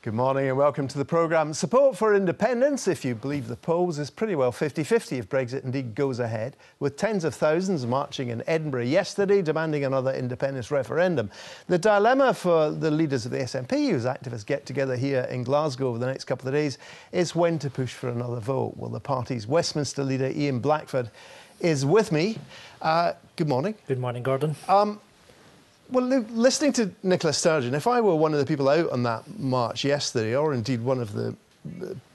Good morning and welcome to the programme. Support for independence, if you believe the polls, is pretty well 50-50 if Brexit indeed goes ahead, with tens of thousands marching in Edinburgh yesterday demanding another independence referendum. The dilemma for the leaders of the SNP, whose activists get together here in Glasgow over the next couple of days, is when to push for another vote. Well, the party's Westminster leader, Ian Blackford, is with me. Good morning. Good morning, Gordon. Well, listening to Nicola Sturgeon, if I were one of the people out on that march yesterday, or indeed one of the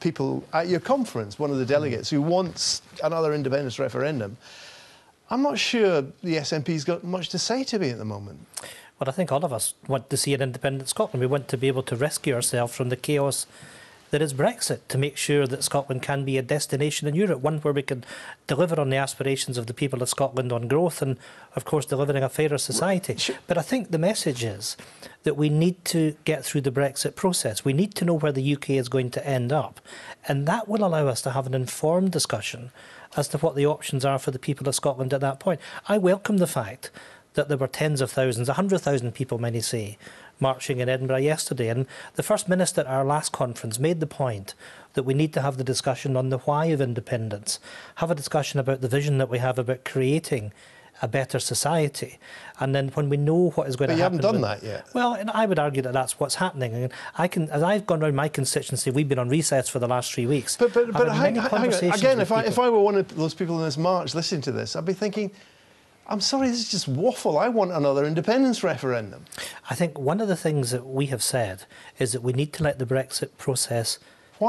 people at your conference, one of the delegates who wants another independence referendum, I'm not sure the SNP's got much to say to me at the moment. Well, I think all of us want to see an independent Scotland. We want to be able to rescue ourselves from the chaos that is Brexit, to make sure that Scotland can be a destination in Europe, one where we can deliver on the aspirations of the people of Scotland on growth and, of course, delivering a fairer society. But I think the message is that we need to get through the Brexit process. We need to know where the UK is going to end up, and that will allow us to have an informed discussion as to what the options are for the people of Scotland at that point. I welcome the fact that there were tens of thousands, 100,000 people, many say, marching in Edinburgh yesterday. And the First Minister at our last conference made the point that we need to have the discussion on the why of independence, have a discussion about the vision that we have about creating a better society. And then when we know what is going to happen... But you haven't done that yet. Well, and I would argue that that's what's happening. And as I've gone around my constituency, we've been on recess for the last 3 weeks. But hang on. Again, if I were one of those people in this march listening to this, I'd be thinking, I'm sorry, this is just waffle. I want another independence referendum. I think one of the things that we have said is that we need to let the Brexit process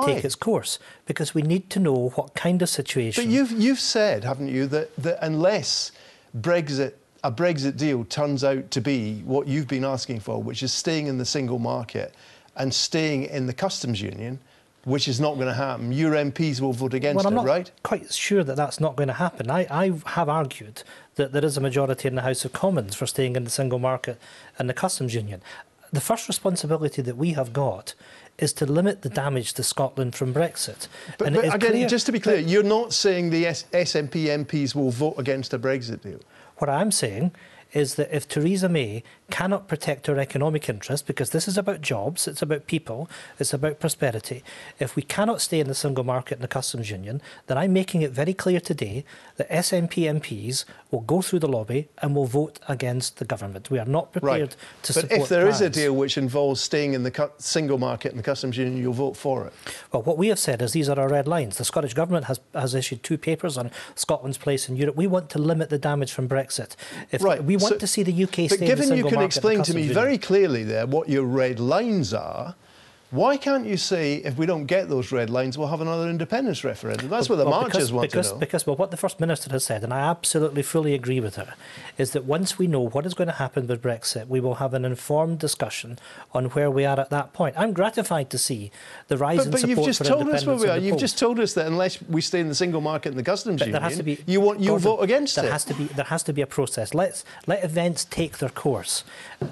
take its course, because we need to know what kind of situation... But you've said, haven't you, that unless a Brexit deal turns out to be what you've been asking for, which is staying in the single market and staying in the customs union, which is not going to happen, your MPs will vote against it, right? Well, I'm not quite sure that that's not going to happen. I have argued that there is a majority in the House of Commons for staying in the single market and the customs union. The first responsibility that we have got is to limit the damage to Scotland from Brexit. But again, just to be clear, you're not saying the SNP MPs will vote against a Brexit deal? What I'm saying is that if Theresa May cannot protect our economic interests, because this is about jobs, it's about people, it's about prosperity, if we cannot stay in the single market and the customs union, then I'm making it very clear today that SNP MPs will go through the lobby and will vote against the government. We are not prepared to support But if there is a deal which involves staying in the single market and the customs union, you'll vote for it? Well, what we have said is these are our red lines. The Scottish Government has issued 2 papers on Scotland's place in Europe. We want to limit the damage from Brexit. We want to see the UK stay in the single market. But given you can explain to me very clearly there what your red lines are, why can't you say, if we don't get those red lines, we'll have another independence referendum? That's what the marchers want to know. Because what the First Minister has said, and I absolutely fully agree with her, is that once we know what is going to happen with Brexit, we will have an informed discussion on where we are at that point. I'm gratified to see the rise in support for independence. But you've just told us where we are. You've just told us that unless we stay in the single market and the customs union, you'll vote against it. There has to be a process. Let events take their course,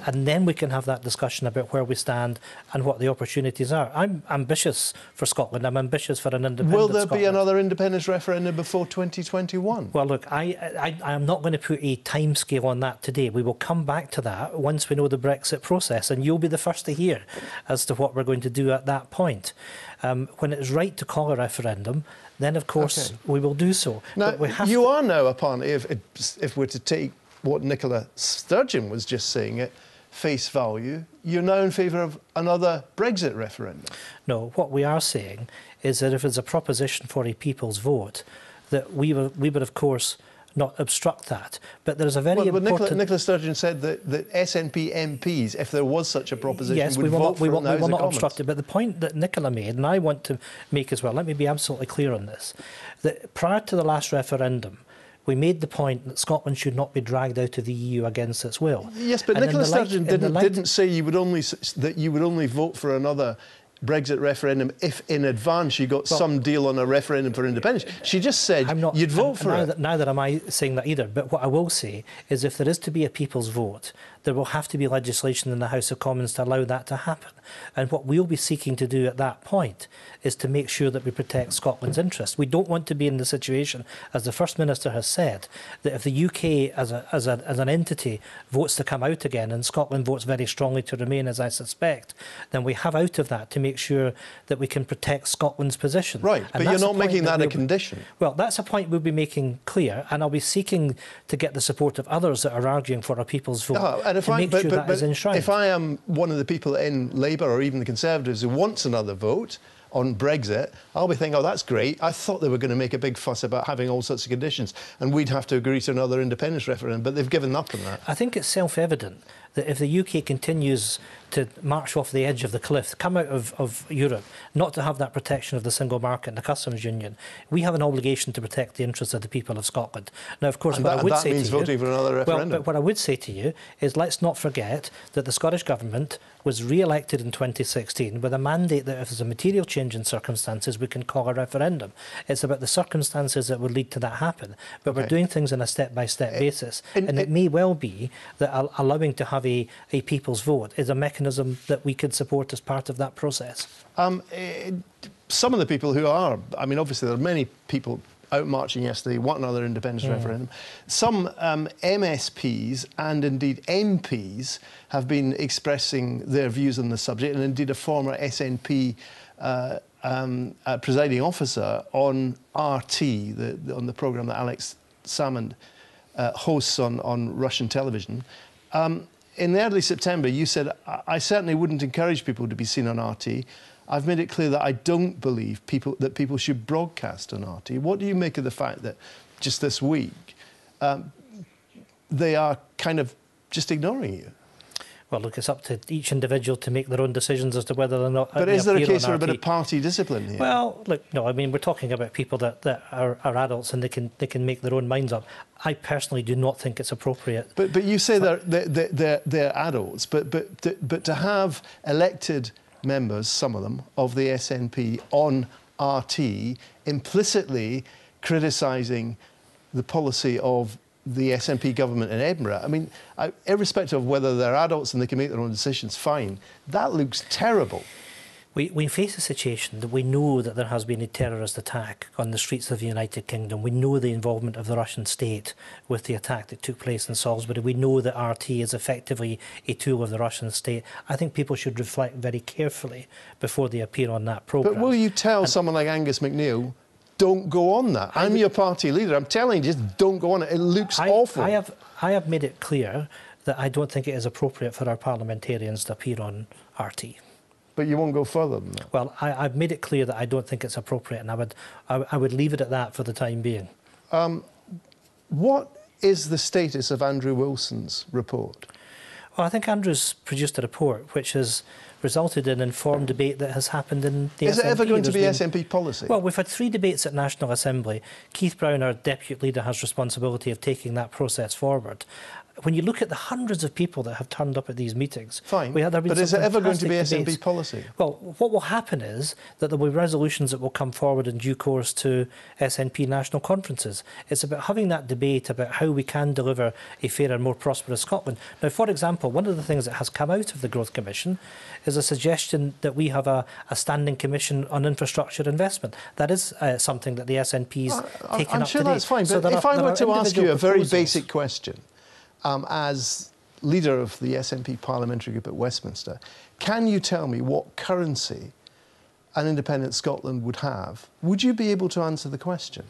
and then we can have that discussion about where we stand and what the opportunities are. I'm ambitious for Scotland. I'm ambitious for an independent Scotland. Will there be another independence referendum before 2021? Well, look, I am not going to put a timescale on that today. We will come back to that once we know the Brexit process, and you'll be the first to hear as to what we're going to do at that point. When it is right to call a referendum, then, of course, we will do so. Now, you are now, apparently, if we're to take what Nicola Sturgeon was just saying at face value, you're now in favour of another Brexit referendum? No, what we are saying is that if it's a proposition for a people's vote, that we would, of course, not obstruct that. But there's a very important... Nicola Sturgeon said that SNP MPs, if there was such a proposition, would vote for it in the House of Commons. We will not obstruct it. But the point that Nicola made, and I want to make as well, let me be absolutely clear on this, that prior to the last referendum, we made the point that Scotland should not be dragged out of the EU against its will. Yes, but Nicola Sturgeon didn't say that you would only vote for another Brexit referendum if in advance you got some deal on a referendum for independence. She just said you'd vote for it. Neither am I saying that either. But what I will say is if there is to be a people's vote, there will have to be legislation in the House of Commons to allow that to happen. And what we'll be seeking to do at that point is to make sure that we protect Scotland's interests. We don't want to be in the situation, as the First Minister has said, that if the UK as an entity votes to come out again and Scotland votes very strongly to remain, as I suspect, then we have out of that to make sure that we can protect Scotland's position. Right, And but you're not a point making that a we'll condition. Well, that's a point we'll be making clear, and I'll be seeking to get the support of others that are arguing for a people's vote and if to make sure that is enshrined. If I am one of the people in Labour or even the Conservatives who wants another vote on Brexit, I'll be thinking, oh, that's great. I thought they were going to make a big fuss about having all sorts of conditions and we'd have to agree to another independence referendum, but they've given up on that. I think it's self-evident that if the UK continues to march off the edge of the cliff, come out of Europe, not to have that protection of the single market and the customs union, we have an obligation to protect the interests of the people of Scotland. Now, of course, that means voting for another referendum. Well, but what I would say to you is let's not forget that the Scottish Government was re-elected in 2016 with a mandate that if there's a material change in circumstances, we can call a referendum. It's about the circumstances that would lead to that happen. But we're doing things on a step-by-step basis. And it may well be that allowing to have a people's vote is a mechanism that we could support as part of that process. Some of the people who are, I mean, obviously there are many people out marching yesterday, want another independence referendum. Some MSPs and indeed MPs have been expressing their views on the subject, and indeed a former SNP presiding officer on RT, on the programme that Alex Salmond hosts on Russian television. In early September, you said, I certainly wouldn't encourage people to be seen on RT. I've made it clear that I don't believe that people should broadcast on RT. What do you make of the fact that just this week they are kind of just ignoring you? Well, look, it's up to each individual to make their own decisions as to whether or not. But is there a case for a bit of party discipline here? Well, look, no, I mean, we're talking about people that are adults and they can make their own minds up. I personally do not think it's appropriate. But you say they're adults, but to have elected members, some of them, of the SNP on RT implicitly criticising the policy of the SNP government in Edinburgh. I mean, irrespective of whether they're adults and they can make their own decisions, fine. That looks terrible. We face a situation that we know that there has been a terrorist attack on the streets of the United Kingdom. We know the involvement of the Russian state with the attack that took place in Salisbury. We know that RT is effectively a tool of the Russian state. I think people should reflect very carefully before they appear on that programme. But will you tell someone like Angus MacNeil, don't go on that? I'm your party leader. I'm telling you, just don't go on it. It looks awful. I have made it clear that I don't think it is appropriate for our parliamentarians to appear on RT. But you won't go further than that. Well, I've made it clear that I don't think it's appropriate, and I would leave it at that for the time being. What is the status of Andrew Wilson's report? Well, I think Andrew's produced a report which has resulted in informed debate that has happened in the SNP. Is it ever going to be SNP policy? Well, we've had 3 debates at National Assembly. Keith Brown, our deputy leader, has responsibility of taking that process forward. When you look at the hundreds of people that have turned up at these meetings... Fine, but is it ever going to be SNP policy? Well, what will happen is that there will be resolutions that will come forward in due course to SNP national conferences. It's about having that debate about how we can deliver a fairer, more prosperous Scotland. Now, for example, one of the things that has come out of the Growth Commission is a suggestion that we have a standing commission on infrastructure investment. That is something that the SNP's taken up today. I'm sure that's fine, but if I were to ask you a very basic question, as leader of the SNP parliamentary group at Westminster, can you tell me what currency an independent Scotland would have? Would you be able to answer the question?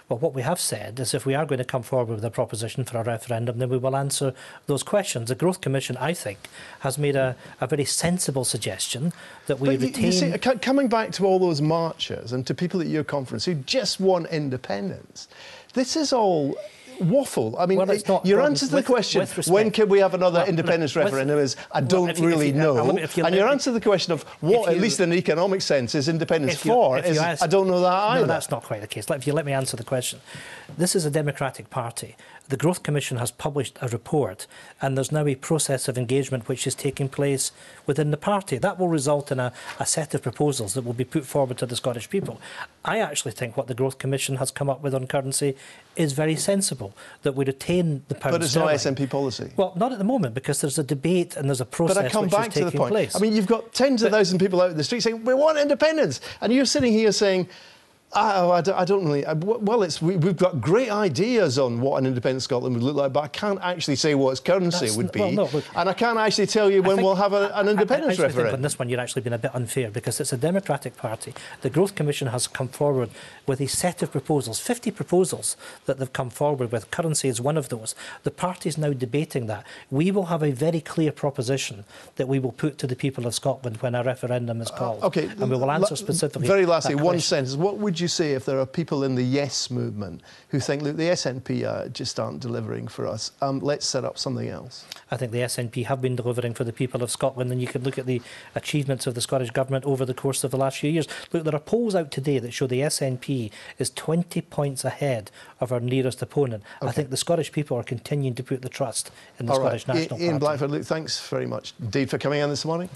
Well, what we have said is if we are going to come forward with a proposition for a referendum, then we will answer those questions. The Growth Commission, I think, has made a very sensible suggestion that we retain... You see, coming back to all those marchers and to people at your conference who just want independence, this is all... waffle. I mean, well, your answer to the question, when can we have another independence referendum, is I don't really know. And your answer to the question of what, at least in an economic sense, is independence for, is I don't know that either. No, that's not quite the case. If you let me answer the question. This is a democratic party. The Growth Commission has published a report, and there's now a process of engagement which is taking place within the party. That will result in a set of proposals that will be put forward to the Scottish people. I actually think what the Growth Commission has come up with on currency is very sensible, that we retain the pound sterling. But it's not SNP policy. Well, not at the moment, because there's a debate and there's a process which is taking place. But I come back to the point. I mean, you've got tens of thousands of people out in the street saying, we want independence. And you're sitting here saying, I don't really. Well, we've got great ideas on what an independent Scotland would look like, but I can't actually say what its currency would be. Well, no, look, and I can't actually tell you when we'll have an independence referendum. I think on this one you're actually being a bit unfair, because it's a Democratic Party. The Growth Commission has come forward with a set of proposals, 50 proposals that they've come forward with. Currency is one of those. The party is now debating that. We will have a very clear proposition that we will put to the people of Scotland when a referendum is called. Okay, and we will answer specifically. Very lastly, one sentence. What would you say if there are people in the Yes movement who think, look, the SNP just aren't delivering for us, let's set up something else? I think the SNP have been delivering for the people of Scotland, and you can look at the achievements of the Scottish Government over the course of the last few years. Look, there are polls out today that show the SNP is 20 points ahead of our nearest opponent. Okay. I think the Scottish people are continuing to put the trust in the Scottish National Party. Ian Blackford, Luke, thanks very much indeed for coming in this morning.